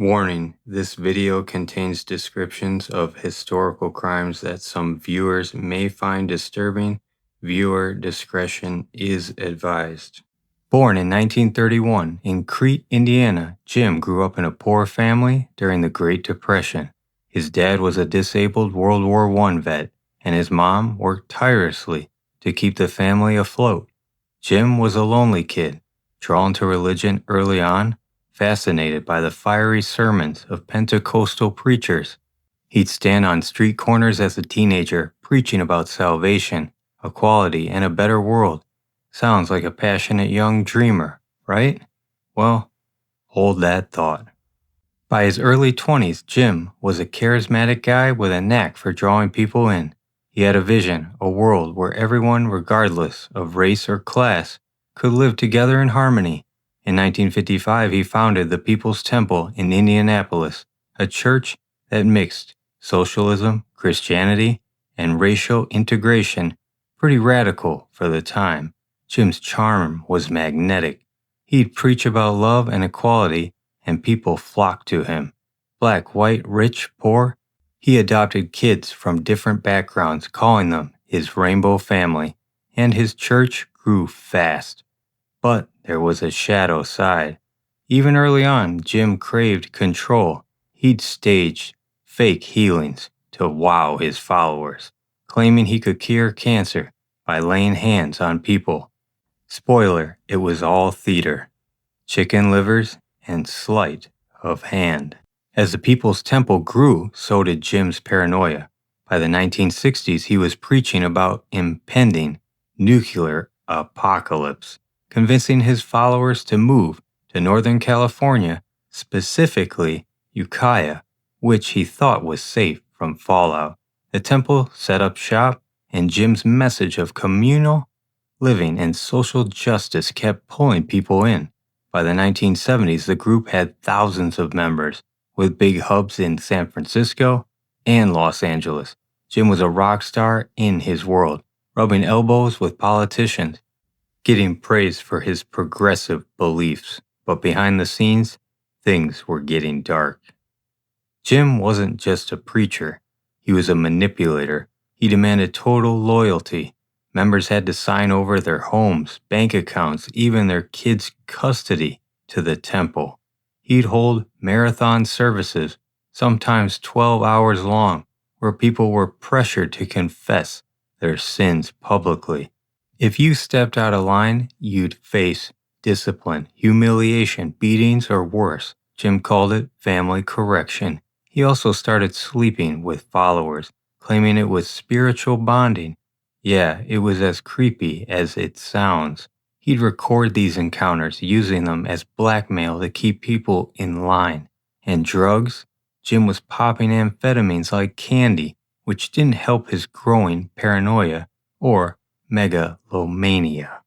Warning, this video contains descriptions of historical crimes that some viewers may find disturbing. Viewer discretion is advised. Born in 1931 in Crete, Indiana, Jim grew up in a poor family during the Great Depression. His dad was a disabled World War I vet, and his mom worked tirelessly to keep the family afloat. Jim was a lonely kid, drawn to religion early on, fascinated by the fiery sermons of Pentecostal preachers. He'd stand on street corners as a teenager, preaching about salvation, equality, and a better world. Sounds like a passionate young dreamer, right? Well, hold that thought. By his early 20s, Jim was a charismatic guy with a knack for drawing people in. He had a vision, a world where everyone, regardless of race or class, could live together in harmony. In 1955, he founded the People's Temple in Indianapolis, a church that mixed socialism, Christianity, and racial integration, pretty radical for the time. Jim's charm was magnetic. He'd preach about love and equality, and people flocked to him. Black, white, rich, poor. He adopted kids from different backgrounds, calling them his rainbow family, and his church grew fast. But there was a shadow side. Even early on, Jim craved control. He'd staged fake healings to wow his followers, claiming he could cure cancer by laying hands on people. Spoiler, it was all theater. Chicken livers and sleight of hand. As the People's Temple grew, so did Jim's paranoia. By the 1960s, he was preaching about impending nuclear apocalypse, convincing his followers to move to Northern California, specifically Ukiah, which he thought was safe from fallout. The temple set up shop, and Jim's message of communal living and social justice kept pulling people in. By the 1970s, the group had thousands of members, with big hubs in San Francisco and Los Angeles. Jim was a rock star in his world, rubbing elbows with politicians, getting praise for his progressive beliefs. But behind the scenes, things were getting dark. Jim wasn't just a preacher. He was a manipulator. He demanded total loyalty. Members had to sign over their homes, bank accounts, even their kids' custody to the temple. He'd hold marathon services, sometimes 12 hours long, where people were pressured to confess their sins publicly. If you stepped out of line, you'd face discipline, humiliation, beatings, or worse. Jim called it family correction. He also started sleeping with followers, claiming it was spiritual bonding. Yeah, it was as creepy as it sounds. He'd record these encounters, using them as blackmail to keep people in line. And drugs? Jim was popping amphetamines like candy, which didn't help his growing paranoia or megalomania.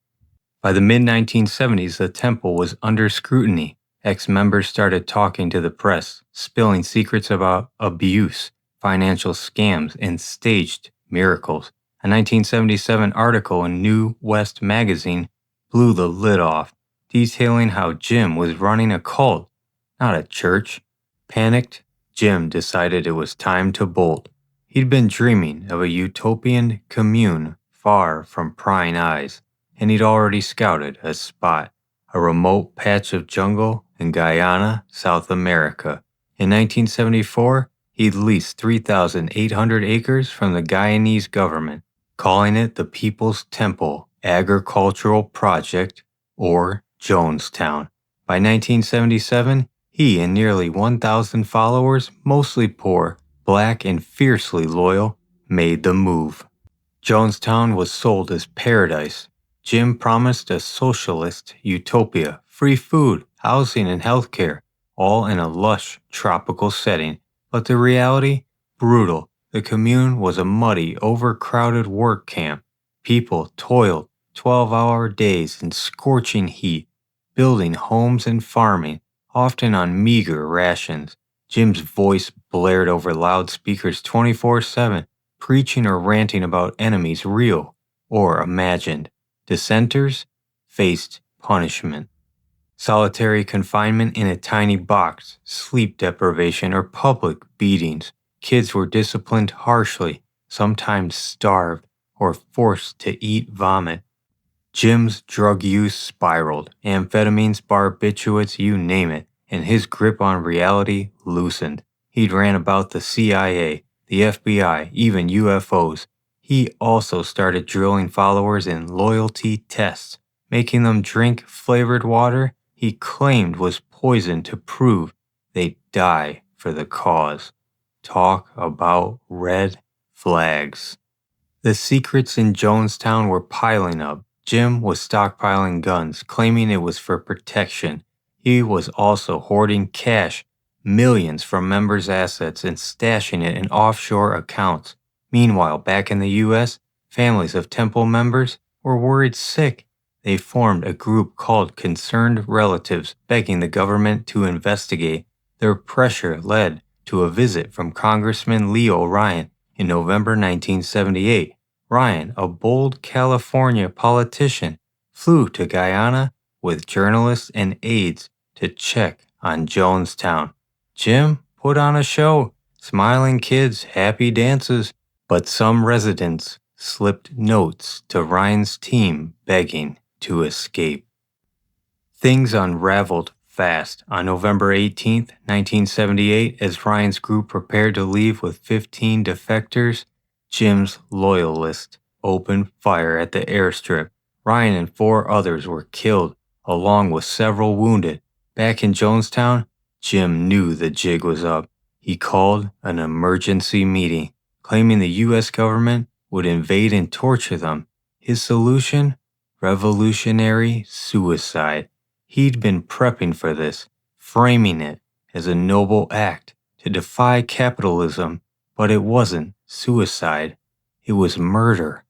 By the mid-1970s, the temple was under scrutiny. Ex-members started talking to the press, spilling secrets about abuse, financial scams, and staged miracles. A 1977 article in New West magazine blew the lid off, detailing how Jim was running a cult, not a church. Panicked, Jim decided it was time to bolt. He'd been dreaming of a utopian commune far from prying eyes, and he'd already scouted a spot, a remote patch of jungle in Guyana, South America. In 1974, he'd leased 3,800 acres from the Guyanese government, calling it the People's Temple Agricultural Project, or Jonestown. By 1977, he and nearly 1,000 followers, mostly poor, black, and fiercely loyal, made the move. Jonestown was sold as paradise. Jim promised a socialist utopia, free food, housing, and healthcare, all in a lush tropical setting. But the reality? Brutal. The commune was a muddy, overcrowded work camp. People toiled 12-hour days in scorching heat, building homes and farming, often on meager rations. Jim's voice blared over loudspeakers 24/7, preaching or ranting about enemies real or imagined. Dissenters faced punishment. Solitary confinement in a tiny box, sleep deprivation, or public beatings. Kids were disciplined harshly, sometimes starved, or forced to eat vomit. Jim's drug use spiraled, amphetamines, barbiturates, you name it, and his grip on reality loosened. He'd ran about the CIA, the FBI, even UFOs. He also started drilling followers in loyalty tests, making them drink flavored water he claimed was poison to prove they'd die for the cause. Talk about red flags. The secrets in Jonestown were piling up. Jim was stockpiling guns, claiming it was for protection. He was also hoarding cash, millions from members' assets, and stashing it in offshore accounts. Meanwhile, back in the U.S., families of temple members were worried sick. They formed a group called Concerned Relatives, begging the government to investigate. Their pressure led to a visit from Congressman Leo Ryan in November 1978. Ryan, a bold California politician, flew to Guyana with journalists and aides to check on Jonestown. Jim put on a show, smiling kids, happy dances, but some residents slipped notes to Ryan's team begging to escape. Things unraveled fast. On November 18, 1978, as Ryan's group prepared to leave with 15 defectors, Jim's loyalists opened fire at the airstrip. Ryan and 4 others were killed, along with several wounded. Back in Jonestown, Jim knew the jig was up. He called an emergency meeting, claiming the U.S. government would invade and torture them. His solution? Revolutionary suicide. He'd been prepping for this, framing it as a noble act to defy capitalism, but it wasn't suicide. It was murder.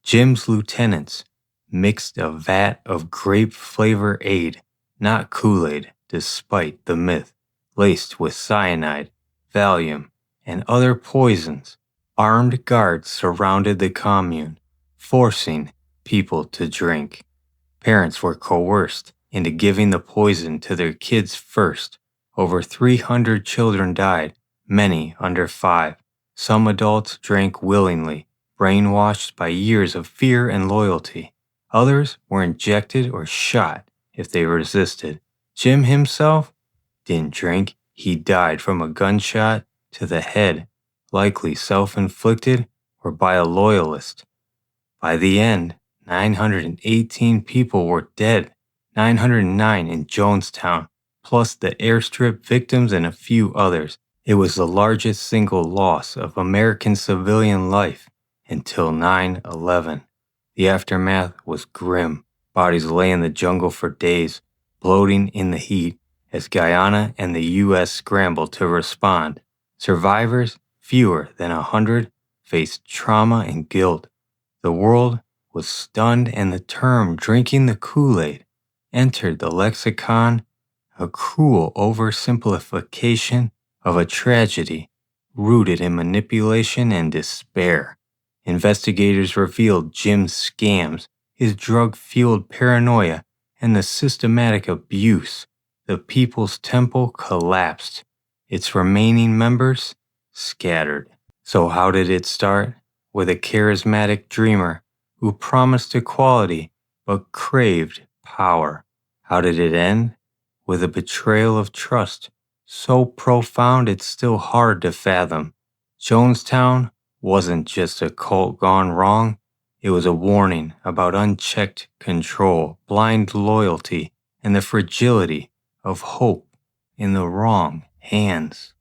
Jim's lieutenants mixed a vat of grape flavor aid, not Kool-Aid, despite the myth, laced with cyanide, Valium, and other poisons. Armed guards surrounded the commune, forcing people to drink. Parents were coerced into giving the poison to their kids first. Over 300 children died, many under 5. Some adults drank willingly, brainwashed by years of fear and loyalty. Others were injected or shot if they resisted. Jim himself didn't drink. He died from a gunshot to the head, likely self-inflicted or by a loyalist. By the end, 918 people were dead, 909 in Jonestown, plus the airstrip victims and a few others. It was the largest single loss of American civilian life until 9/11. The aftermath was grim. Bodies lay in the jungle for days, bloating in the heat, as Guyana and the U.S. scrambled to respond. Survivors, fewer than 100, faced trauma and guilt. The world was stunned, and the term drinking the Kool-Aid entered the lexicon, a cruel oversimplification of a tragedy rooted in manipulation and despair. Investigators revealed Jim's scams, his drug-fueled paranoia, and the systematic abuse. The People's Temple collapsed, its remaining members scattered. So how did it start? With a charismatic dreamer who promised equality but craved power. How did it end? With a betrayal of trust, so profound it's still hard to fathom. Jonestown wasn't just a cult gone wrong, it was a warning about unchecked control, blind loyalty, and the fragility of hope in the wrong hands.